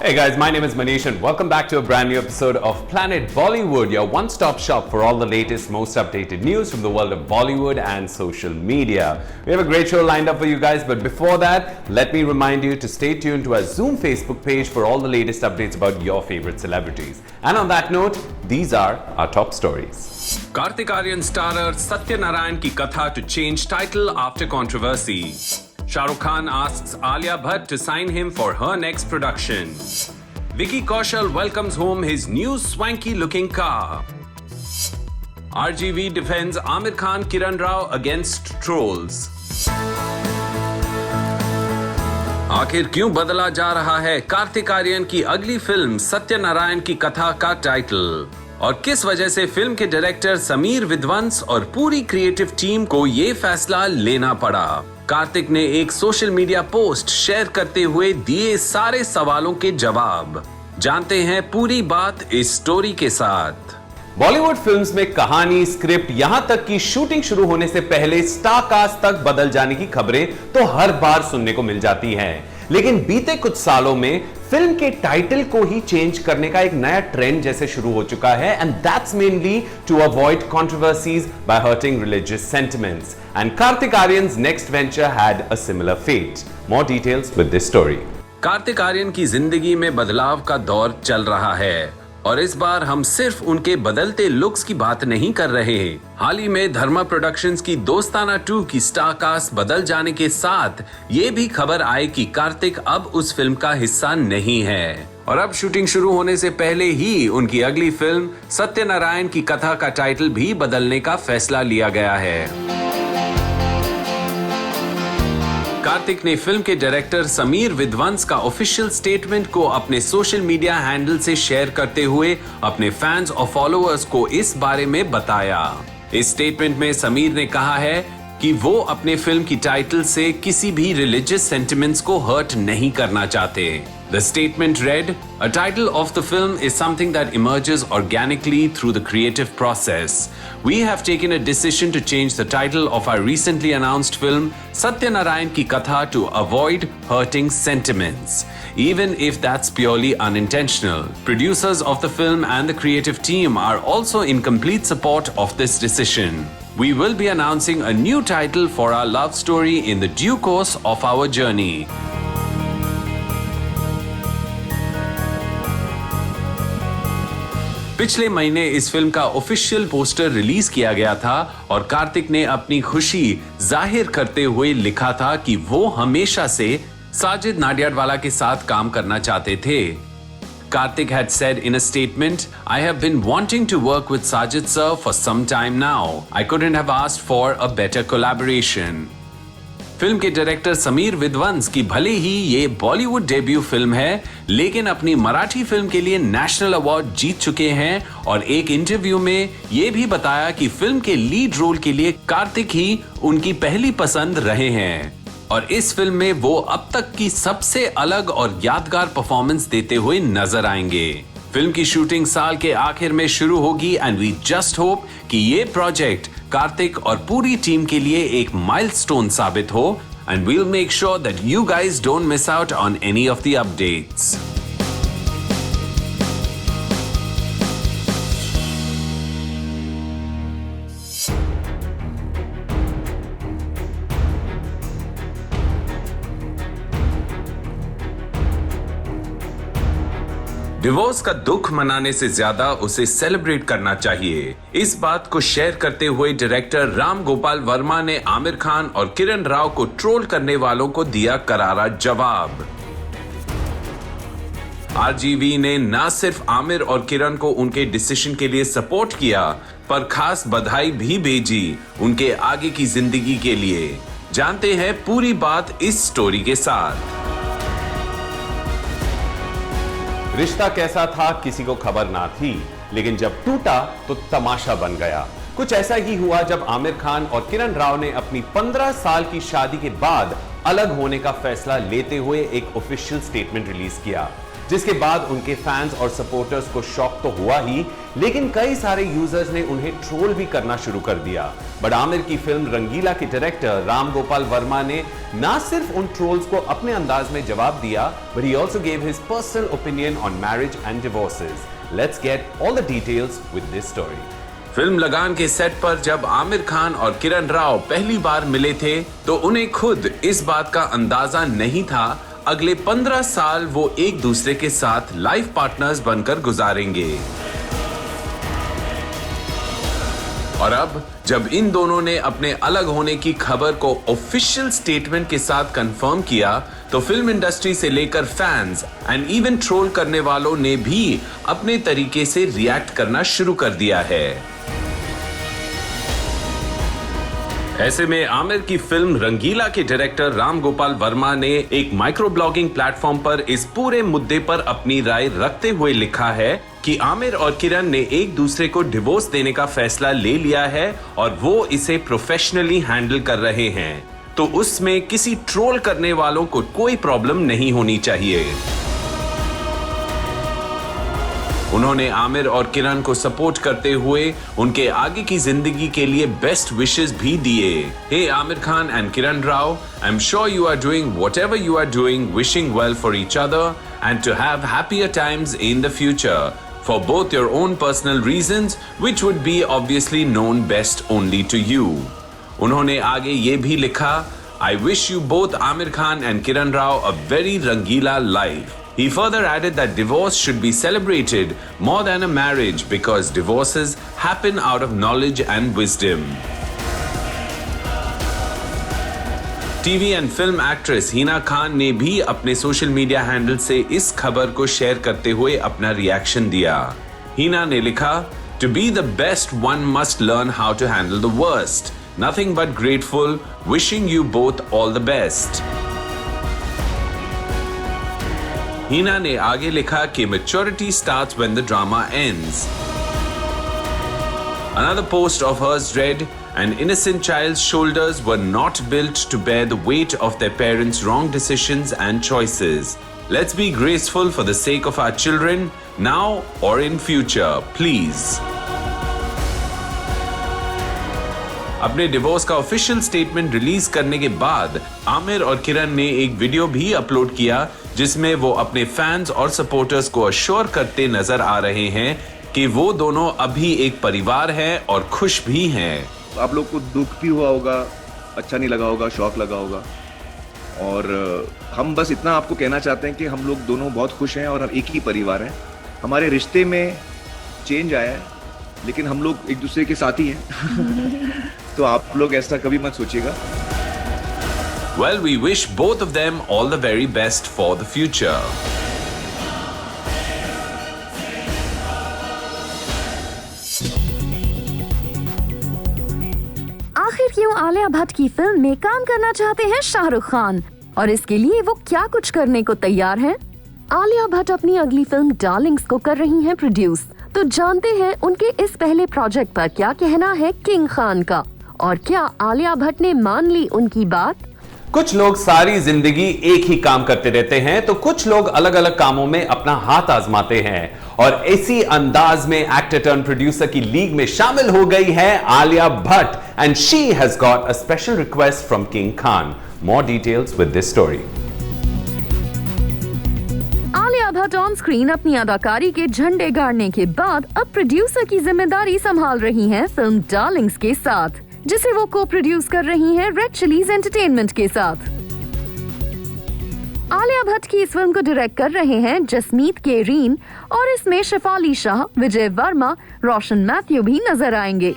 Hey guys, my name is Manish and welcome back to a brand new episode of Planet Bollywood, your one-stop shop for all the latest, most updated news from the world of Bollywood and social media. We have a great show lined up for you guys, but before that, let me remind you to stay tuned to our Zoom Facebook page for all the latest updates about your favorite celebrities. And on that note, these are our top stories. Kartik Aaryan starrer Satya Narayan ki katha to change title after controversy. Shah Rukh Khan asks Alia Bhatt to sign him for her next production. Vicky Kaushal welcomes home his new swanky-looking car. RGV defends Aamir Khan Kiran Rao against trolls. आखिर क्यों बदला जा रहा है कार्तिक आर्यन की अगली film Satya Narayan की कथा का टाइटल? और किस वजह से फिल्म के डायरेक्टर समीर विद्वंस और पूरी क्रिएटिव टीम को ये फैसला लेना पड़ा? कार्तिक ने एक सोशल मीडिया पोस्ट शेयर करते हुए दिए सारे सवालों के जवाब। जानते हैं पूरी बात इस स्टोरी के साथ। बॉलीवुड फिल्म्स में कहानी, स्क्रिप्ट, यहां तक कि शूटिंग शुरू होने से पहले स्टार कास्ट तक बदल जाने की खबरें तो हर बार सुनने को मिल जाती हैं। लेकिन बीते कुछ सालों में फिल्म के टाइटल को ही चेंज करने का एक नया ट्रेंड जैसे शुरू हो चुका है, and that's mainly to avoid controversies by hurting religious sentiments. And Kartik Aryan's next venture had a similar fate. More details with this story. Kartik Aryan की जिंदगी में बदलाव का दौर चल रहा है और इस बार हम सिर्फ उनके बदलते लुक्स की बात नहीं कर रहे हैं। हाल ही में धर्मा प्रोडक्शंस की दोस्ताना 2 की स्टार कास्ट बदल जाने के साथ ये भी खबर आई कि कार्तिक अब उस फिल्म का हिस्सा नहीं है और अब शूटिंग शुरू होने से पहले ही उनकी अगली फिल्म सत्यनारायण की कथा का टाइटल भी बदलने का फैसला लिया गया है। कार्तिक ने फिल्म के डायरेक्टर समीर विद्वंस का ऑफिशियल स्टेटमेंट को अपने सोशल मीडिया हैंडल से शेयर करते हुए अपने फैंस और फॉलोअर्स को इस बारे में बताया। इस स्टेटमेंट में समीर ने कहा है कि वो अपने फिल्म की टाइटल से किसी भी रिलीजियस सेंटिमेंट्स को हर्ट नहीं करना चाहते। The statement read, "A title of the film is something that emerges organically through the creative process. We have taken a decision to change the title of our recently announced film, Satya Narayan Ki Katha, to avoid hurting sentiments, even if that's purely unintentional. Producers of the film and the creative team are also in complete support of this decision. We will be announcing a new title for our love story in the due course of our journey." पिछले महीने इस film का official poster release किया गया था और कार्तिक ने अपनी खुशी जाहिर करते हुए लिखा था कि वो हमेशा से साजिद नाडियाडवाला के साथ काम करना चाहते थे। Kartik had said in a statement, "I have been wanting to work with Sajid sir for some time now. I couldn't have asked for a better collaboration." Film के डायरेक्टर समीर विद्वंस की भले ही ये बॉलीवुड डेब्यू फिल्म है, लेकिन अपनी Marathi film के लिए national award जीत चुके हैं और एक इंटरव्यू में ये भी बताया कि फिल्म के लीड रोल के लिए कार्तिक ही उनकी पहली पसंद रहे हैं और इस फिल्म में वो अब तक की सबसे अलग और यादगार परफॉर्मेंस देते हुए नजर आएंगे। फिल्म की शूटिंग साल के आखिर में शुरू होगी एंड वी जस्ट होप कि ये प्रोजेक्ट कार्तिक और पूरी टीम के लिए एक माइलस्टोन साबित हो and we'll make sure that you guys don't miss out on any of the updates. Divorce का दुख मनाने से ज्यादा उसे सेलिब्रेट करना चाहिए। इस बात को शेयर करते हुए डायरेक्टर राम गोपाल वर्मा ने आमिर खान और किरण राव को ट्रोल करने वालों को दिया करारा जवाब। आरजीवी ने न सिर्फ आमिर और किरण को उनके डिसीजन के लिए सपोर्ट किया, पर खास बधाई भी भेजी उनके आगे की जिंदगी के लिए। जानते हैं पूरी बात इस स्टोरी के साथ। रिश्ता कैसा था किसी को खबर ना थी, लेकिन जब टूटा तो तमाशा बन गया। कुछ ऐसा ही हुआ जब आमिर खान और किरण राव ने अपनी 15 साल की शादी के बाद अलग होने का फैसला लेते हुए एक ऑफिशियल स्टेटमेंट रिलीज किया। जिसके बाद उनके फैंस और सपोर्टर्स को शॉक तो हुआ ही, लेकिन कई सारे यूजर्स ने उन्हें ट्रोल भी करना शुरू कर दिया। बट आमिर की फिल्म रंगीला के डायरेक्टर राम गोपाल वर्मा ने ना सिर्फ उन ट्रोल्स को अपने अंदाज में जवाब दिया, but he also give his personal opinion on marriage and divorces. Let's get all the details with this story. Film लगान के सेट पर जब आमिर खान और किरण राव पहली बार मिले थे तो उन्हें खुद इस बात का अंदाजा नहीं था अगले 15 साल वो एक दूसरे के साथ लाइफ पार्टनर्स बनकर गुजारेंगे। और अब जब इन दोनों ने अपने अलग होने की खबर को ऑफिशियल स्टेटमेंट के साथ कंफर्म किया तो फिल्म इंडस्ट्री से लेकर फैंस एंड इवन ट्रोल करने वालों ने भी अपने तरीके से रिएक्ट करना शुरू कर दिया है। ऐसे में आमिर की फिल्म रंगीला के डायरेक्टर राम गोपाल वर्मा ने एक माइक्रो ब्लॉगिंग प्लेटफॉर्म पर इस पूरे मुद्दे पर अपनी राय रखते हुए लिखा है कि आमिर और किरण ने एक दूसरे को डिवोर्स देने का फैसला ले लिया है और वो इसे प्रोफेशनली हैंडल कर रहे हैं, तो उसमें किसी ट्रोल करने वालों को कोई प्रॉब्लम नहीं होनी चाहिए। उन्होंने आमिर और किरण को सपोर्ट करते हुए उनके आगे की जिंदगी के लिए बेस्ट विशेस भी दिए। Hey Aamir Khan and Kiran Rao, I am sure you are doing whatever you are doing, wishing well for each other and to have happier times in the future for both your own personal reasons which would be obviously known best only to you। उन्होंने आगे ये भी लिखा, I wish you both Amir Khan and Kiran Rao a very Rangila life। He further added that divorce should be celebrated more than a marriage because divorces happen out of knowledge and wisdom। TV and film actress Hina Khan ने भी अपने social media handle से इस खबर को share करते हुए अपना रिएक्शन दिया। हिना ने लिखा, to be the best one must learn how to handle the worst, nothing but grateful, wishing you both all the best. Hina ने आगे लिखा कि maturity starts when the drama ends. Another post of hers read, an innocent child's shoulders were not built to bear the weight of their parents' wrong decisions and choices. Let's be graceful for the sake of our children, now or in future, please। अपने divorce का official statement release करने के बाद आमिर और किरण ने एक video भी upload किया जिसमें वो अपने फैंस और सपोर्टर्स को अश्योर करते नजर आ रहे हैं कि वो दोनों अभी एक परिवार है और खुश भी हैं। आप लोग को दुख भी हुआ होगा, अच्छा नहीं लगा होगा, शॉक लगा होगा, और हम बस इतना आपको कहना चाहते हैं कि हम लोग दोनों बहुत खुश हैं और हम एक ही परिवार हैं। हमारे रिश्ते में चेंज आया है लेकिन हम लोग एक दूसरे के साथ ही हैं। तो आप लोग ऐसा कभी मत सोचिएगा। Well, we wish both of them all the very best for the future। आखिर क्यों आलिया भट्ट की फिल्म में काम करना चाहते हैं शाहरुख खान और इसके लिए वो क्या कुछ करने को तैयार हैं? आलिया भट्ट अपनी अगली फिल्म डार्लिंग्स को कर रही हैं प्रोड्यूस, तो जानते हैं उनके इस पहले प्रोजेक्ट पर क्या कहना है किंग खान का, और क्या आलिया भट्ट ने मान ली उनकी बात? कुछ लोग सारी जिंदगी एक ही काम करते रहते हैं तो कुछ लोग अलग अलग कामों में अपना हाथ आजमाते हैं, और इसी अंदाज में एक्टर टर्न प्रोड्यूसर की लीग में शामिल हो गई है Alia Bhatt, and she has got a special request from king Khan. More details with this story. Alia Bhatt on screen अपनी अदाकारी के झंडे गाड़ने के बाद अब प्रोड्यूसर की जिम्मेदारी संभाल रही हैं फिल्म डार्लिंग्स के साथ, जिसे वो को प्रोड्यूस कर रही हैं रेड चिलीज एंटरटेनमेंट के साथ। आलिया भट्ट की इस फिल्म को डायरेक्ट कर रहे हैं जसमीत केरीन और इसमें शेफाली शाह, विजय वर्मा, रोशन मैथ्यू भी नजर आएंगे।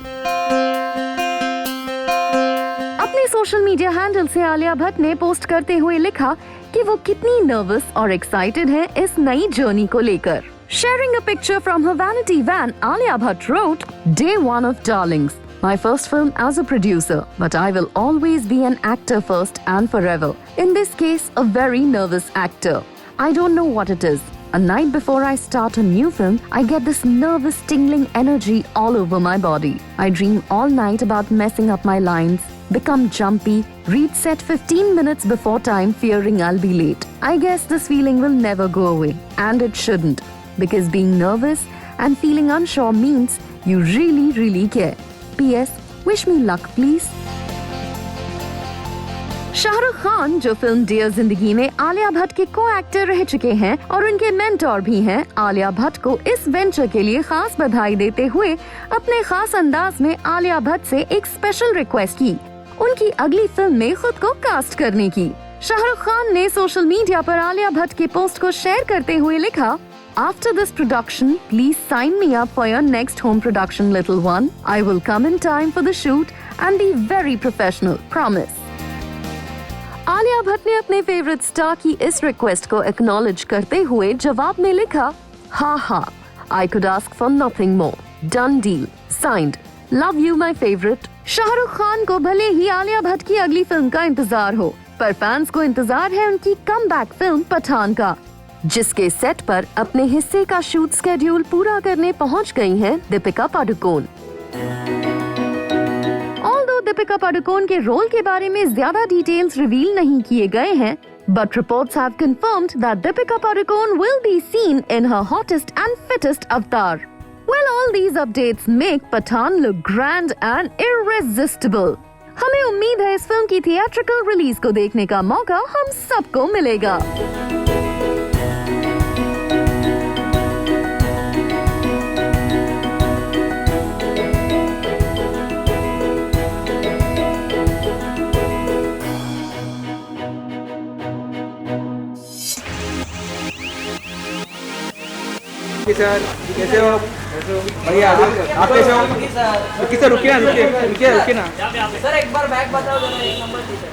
अपने सोशल मीडिया हैंडल से आलिया भट्ट ने पोस्ट करते हुए लिखा कि वो कितनी नर्वस और एक्साइटेड है इस नई जर्नी को लेकर। Sharing a picture from her vanity van, Alia Bhatt wrote, Day 1 of Darlings. My first film as a producer, but I will always be an actor first and forever. In this case, a very nervous actor. I don't know what it is. A night before I start a new film, I get this nervous tingling energy all over my body. I dream all night about messing up my lines, become jumpy, reach set 15 minutes before time fearing I'll be late. I guess this feeling will never go away, and it shouldn't, because being nervous and feeling unsure means you really care. PS, wish me luck please. Shahrukh Khan जो film dear जिंदगी में आलिया भट्ट के को actor रह चुके हैं और उनके मेंटोर भी हैं, आलिया भट्ट को इस वेंचर के लिए खास बधाई देते हुए अपने खास अंदाज में आलिया भट्ट से एक स्पेशल रिक्वेस्ट की, उनकी अगली फिल्म में खुद को कास्ट करने की। शाहरुख खान ने सोशल मीडिया पर आलिया भट्ट के पोस्ट को शेयर करते हुए लिखा, After this production, please sign me up for your next home production, little one. I will come in time for the shoot and be very professional, promise. Alia Bhatt ने अपने favourite star की इस request को acknowledge करते हुए जवाब में लिखा, हाँ, I could ask for nothing more. Done deal. Signed. Love you, my favorite. Shahrukh Khan को भले ही आलिया भट्ट की अगली फिल्म का इंतजार हो, पर फैंस को इंतजार है उनकी कमबैक फिल्म पठान का, जिसके सेट पर अपने हिस्से का शूट स्केड्यूल पूरा करने पहुंच गई हैं दीपिका पादुकोण। दीपिका पादुकोण के रोल के बारे में ज्यादा डिटेल्स रिवील नहीं किए गए हैं, but reports have confirmed that Deepika Padukone will be seen in her hottest and fittest avatar. Well, all these updates make Pathaan look grand and irresistible. हमें उम्मीद है इस फिल्म की थिएट्रिकल रिलीज को देखने का मौका हम सबको मिलेगा। सर कैसे हो? बढ़िया। आप कैसे हो? रुकिए सर, रुकिए ना। सर एक बार बैग बताओ जरा, एक नंबर दीजिए।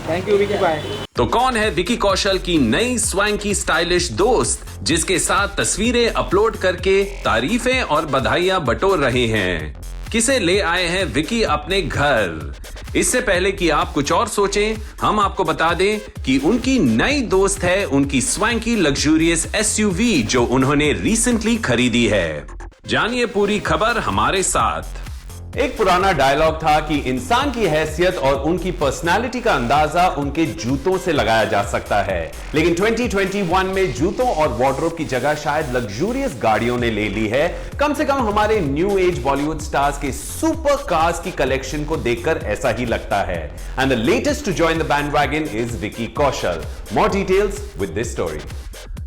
थैंक यू विकी भाई। तो कौन है विकी कौशल की नई स्वैंकी स्टाइलिश दोस्त, जिसके साथ तस्वीरें अपलोड करके तारीफें और बधाइयां बटोर रहे हैं? किसे ले आए हैं विकी अपने घर? इससे पहले कि आप कुछ और सोचें, हम आपको बता दें कि उनकी नई दोस्त है उनकी स्वैंकी लग्जूरियस एसयूवी जो उन्होंने रिसेंटली खरीदी है। जानिए पूरी खबर हमारे साथ। एक पुराना डायलॉग था कि इंसान की हैसियत और उनकी पर्सनालिटी का अंदाजा उनके जूतों से लगाया जा सकता है, लेकिन 2021 में जूतों और वार्डरोब की जगह शायद लग्जूरियस गाड़ियों ने ले ली है। कम से कम हमारे न्यू एज बॉलीवुड स्टार्स के सुपर कार्स की कलेक्शन को देखकर ऐसा ही लगता है। And the latest to join the bandwagon is Vicky Kaushal. More details with this story.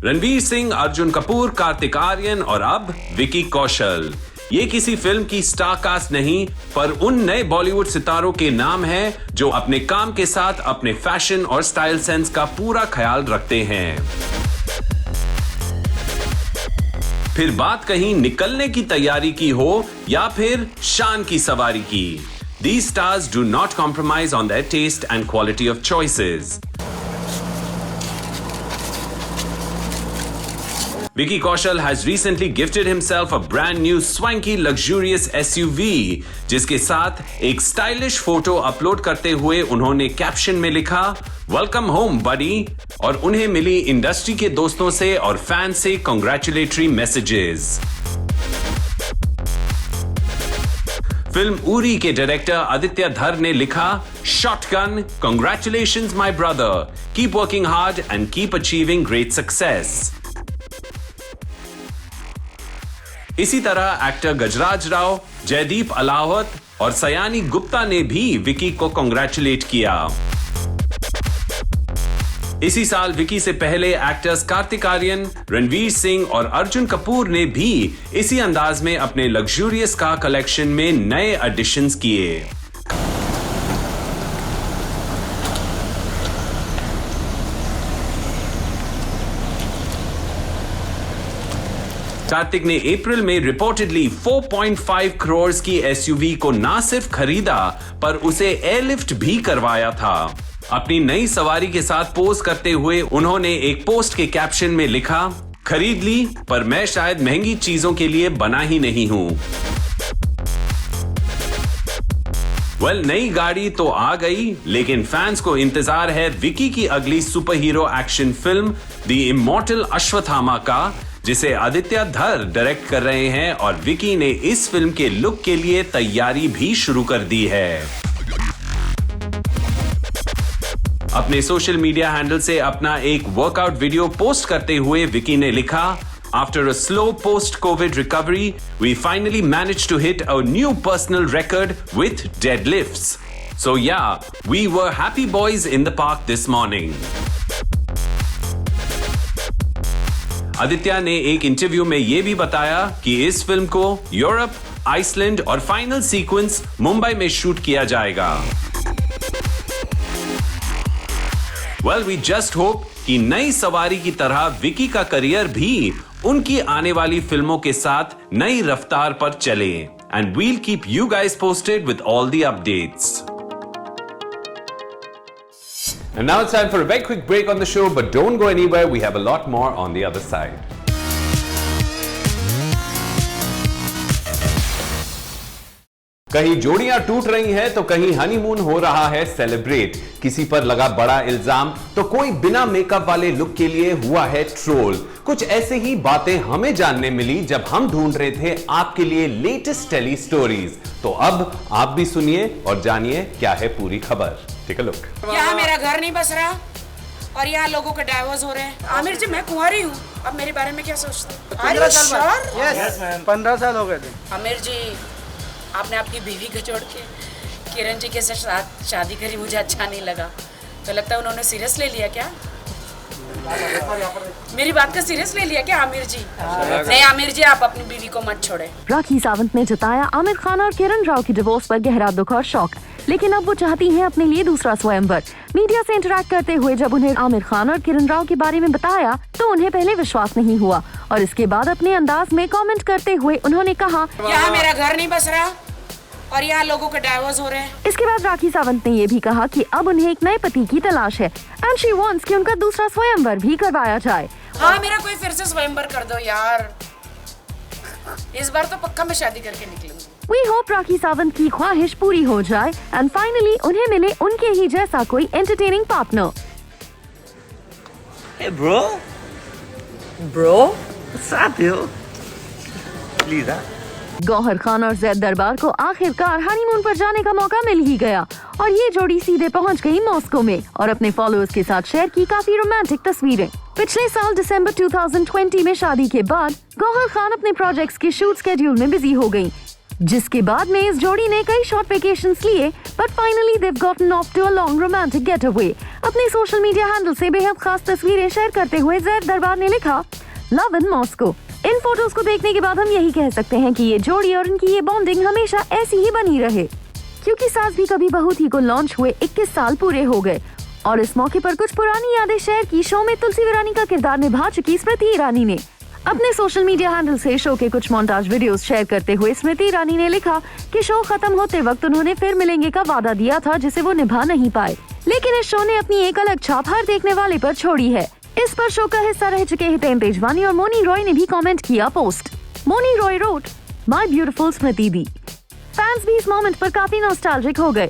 Ranveer Singh, Arjun Kapoor, Kartik Aryan और अब विकी कौशल। ये किसी फिल्म की स्टार कास्ट नहीं, पर उन नए बॉलीवुड सितारों के नाम हैं जो अपने काम के साथ अपने फैशन और स्टाइल सेंस का पूरा ख्याल रखते हैं। फिर बात कहीं निकलने की तैयारी की हो या फिर शान की सवारी की, these stars do not compromise on their taste and quality of choices. Vicky Kaushal has recently gifted himself a brand new swanky luxurious SUV, जिसके साथ एक स्टाइलिश फोटो अपलोड करते हुए उन्होंने कैप्शन में लिखा, वेलकम होम बडी, और उन्हें मिली इंडस्ट्री के दोस्तों से और फैन से कांग्रेचुलेटरी मैसेजेस। फिल्म उरी के डायरेक्टर आदित्य धर ने लिखा, shotgun, congratulations my brother, keep working hard and keep achieving great success. इसी तरह एक्टर गजराज राव, जयदीप अलावत और सयानी गुप्ता ने भी विकी को कांग्रेचुलेट किया। इसी साल विकी से पहले एक्टर्स कार्तिक आर्यन, रणवीर सिंह और अर्जुन कपूर ने भी इसी अंदाज में अपने लग्जूरियस कार कलेक्शन में नए एडिशंस किए। कार्तिक ने अप्रैल में रिपोर्टेडली 4.5 करोड़ की एसयूवी को ना सिर्फ खरीदा पर उसे एयरलिफ्ट भी करवाया था। अपनी नई सवारी के साथ पोज करते हुए उन्होंने एक पोस्ट के कैप्शन में लिखा, खरीद ली पर मैं शायद महंगी चीजों के लिए बना ही नहीं हूं। नई गाड़ी तो आ गई, लेकिन फैंस को इंतजार है विकी की अगली super hero action film the immortal Ashwatthama का, जिसे आदित्य धर डायरेक्ट कर रहे हैं और विकी ने इस फिल्म के लुक के लिए तैयारी भी शुरू कर दी है। अपने सोशल मीडिया हैंडल से अपना एक वर्कआउट वीडियो पोस्ट करते हुए विकी ने लिखा, After a slow post-COVID recovery, we finally managed to hit a new personal record with deadlifts. So yeah, we were happy boys in the park this morning. Aditya ने एक interview में यह भी बताया कि इस फिल्म को यूरोप, आइसलैंड और फाइनल सीक्वेंस मुंबई में शूट किया जाएगा। Well, we just hope कि नई सवारी की तरह विकी का करियर भी उनकी आने वाली फिल्मों के साथ नई रफ्तार पर चले। And we'll keep you guys posted with all the updates. And now it's time for a very quick break on the show, but don't go anywhere. We have a lot more on the other side. कहीं जोड़ियां टूट रही हैं तो कहीं honeymoon हो रहा है celebrate. किसी पर लगा बड़ा इल्जाम तो कोई बिना मेकअप वाले लुक के लिए हुआ है ट्रोल। कुछ ऐसे ही बातें हमें जानने मिली जब हम ढूंढ रहे थे आपके लिए लेटेस्ट टेली स्टोरीज। तो अब आप भी सुनिए और जानिए क्या है पूरी खबर। Take a look. यहाँ मेरा घर नहीं बस रहा और यहाँ लोगों के डाइवोर्स हो रहे हैं। आमिर जी, मैं कुंवारी हूँ, अब मेरे बारे में क्या सोचते हैं? 15 साल हो गए थे। आमिर जी, आपने आपकी बीवी को छोड़ के किरण जी के साथ शादी करी, मुझे अच्छा नहीं लगा। तो लगता है उन्होंने सीरियस ले लिया क्या? मेरी बात का सीरियस ले लिया क्या आमिर जी? नहीं आमिर जी, आप अपनी बीवी को मत छोड़े। राखी सावंत ने जताया आमिर खान और किरण राव की डिवोर्स पर गहरा दुख और शौक, लेकिन अब वो चाहती हैं अपने लिए दूसरा स्वयंवर। मीडिया से इंटरैक्ट करते हुए जब उन्हें आमिर खान और किरण राव के बारे में बताया तो उन्हें पहले विश्वास नहीं हुआ और इसके बाद अपने अंदाज में कमेंट करते हुए उन्होंने कहा, यहाँ मेरा घर नहीं बस रहा और यहाँ लोगों के डाइवोर्स हो रहे हैं। इसके बाद राखी सावंत ने ये भी कहा कि अब उन्हें एक नए पति की तलाश है एंड शी वांट्स कि उनका दूसरा स्वयंवर भी करवाया जाए। हाँ, मेरा कोई फिर से स्वयंवर कर दो यार, इस बार तो पक्का मैं शादी करके निकलूंगी। We hope राखी सावंत की ख्वाहिश पूरी हो जाए एंड फाइनली उन्हें मिले उनके ही जैसा कोई entertaining partner. Hey bro. Bro? What's up yo? Please Gauahar Khan और जैद दरबार को आखिरकार हनीमून पर जाने का मौका मिल ही गया और ये जोड़ी सीधे पहुंच गई मॉस्को में और अपने फॉलोअर्स के साथ शेयर की काफी रोमांटिक तस्वीरें। पिछले साल दिसंबर 2020 में शादी के बाद गौहर खान अपने प्रोजेक्ट्स के शूट स्केड्यूल में बिजी हो गयी, जिसके बाद में इस जोड़ी ने कई शॉर्ट वेकेशंस लिए but finally they've gotten off to a long romantic getaway। अपने सोशल मीडिया हैंडल से बेहद खास तस्वीरें शेयर करते हुए जैद दरबार ने लिखा, love in Moscow. In photos को देखने के बाद हम यही कह सकते हैं कि ये जोड़ी और इनकी ये बॉन्डिंग हमेशा ऐसी ही बनी रहे, क्योंकि सास भी कभी बहू थी को लॉन्च हुए 21 साल पूरे हो गए और इस मौके पर कुछ पुरानी यादें शेयर की शो में तुलसी वीरानी का किरदार निभा चुकी स्मृति ईरानी ने। अपने सोशल मीडिया हैंडल से शो के कुछ मोन्टाज वीडियोस शेयर करते हुए स्मृति ईरानी ने लिखा कि शो खत्म होते वक्त उन्होंने फिर मिलेंगे का वादा दिया था जिसे वो निभा नहीं पाए, लेकिन इस शो ने अपनी एक अलग छाप हर देखने वाले पर छोड़ी है। इस पर शो का हिस्सा रह चुके हितेन तेजवानी और मोनी रॉय ने भी कमेंट किया post. Mouni Roy wrote, my beautiful Smriti di. Fans भी इस मोमेंट पर काफी नॉस्टैल्जिक हो गए।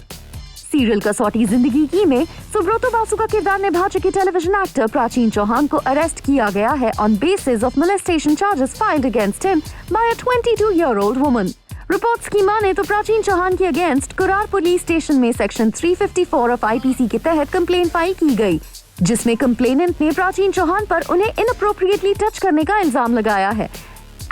सीरियल कसौटी जिंदगी की में सुब्रतो बासु का किरदार निभा चुके टेलीविजन एक्टर प्राचीन चौहान को अरेस्ट किया गया है on basis of molestation charges filed against him by a 22-year-old woman. Reports की माने तो प्राचीन चौहान के अगेंस्ट कुरार पुलिस स्टेशन में सेक्शन 354 ऑफ आईपीसी के तहत कंप्लेंट फाइल की गई, जिसमें कंप्लेनेंट ने प्राचीन चौहान पर उन्हें इनअप्रोप्रिएटली टच करने का इल्जाम लगाया है।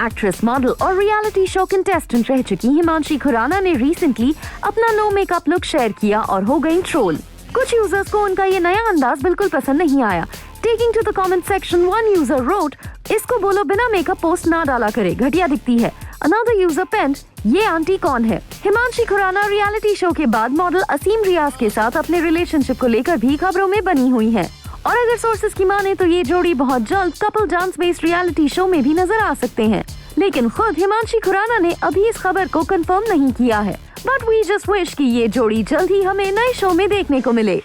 एक्ट्रेस, मॉडल और रियलिटी शो कंटेस्टेंट रह चुकी हिमांशी खुराना ने रिसेंटली अपना नो मेकअप लुक शेयर किया और हो गई ट्रोल। कुछ यूजर्स को उनका ये नया अंदाज बिल्कुल पसंद नहीं आया। Taking to the comment section, one user wrote, इसको बोलो बिना मेकअप पोस्ट ना डाला करे, घटिया दिखती है। अनदर यूजर पेंट, ये आंटी कौन है। हिमांशी खुराना रियलिटी शो के बाद मॉडल असीम रियाज के साथ अपने रिलेशनशिप को लेकर भी खबरों में बनी हुई है और अगर सोर्सेज की माने तो ये जोड़ी बहुत जल्द couple dance based reality show में भी नजर आ सकते हैं, लेकिन खुद हिमांशी खुराना ने अभी इस खबर को कंफर्म नहीं किया है। बट वी जस्ट विश कि ये जोड़ी जल्द ही हमें नए शो में देखने को मिले।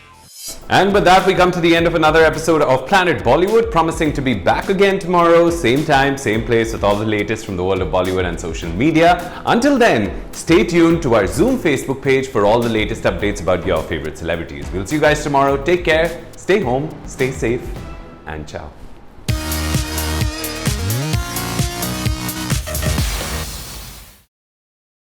And with that, we come to the end of another episode of Planet Bollywood, promising to be back again tomorrow, same time, same place, with all the latest from the world of Bollywood and social media. Until then, stay tuned to our Zoom Facebook page for all the latest updates about your favorite celebrities. We'll see you guys tomorrow. Take care, stay home, stay safe, and ciao.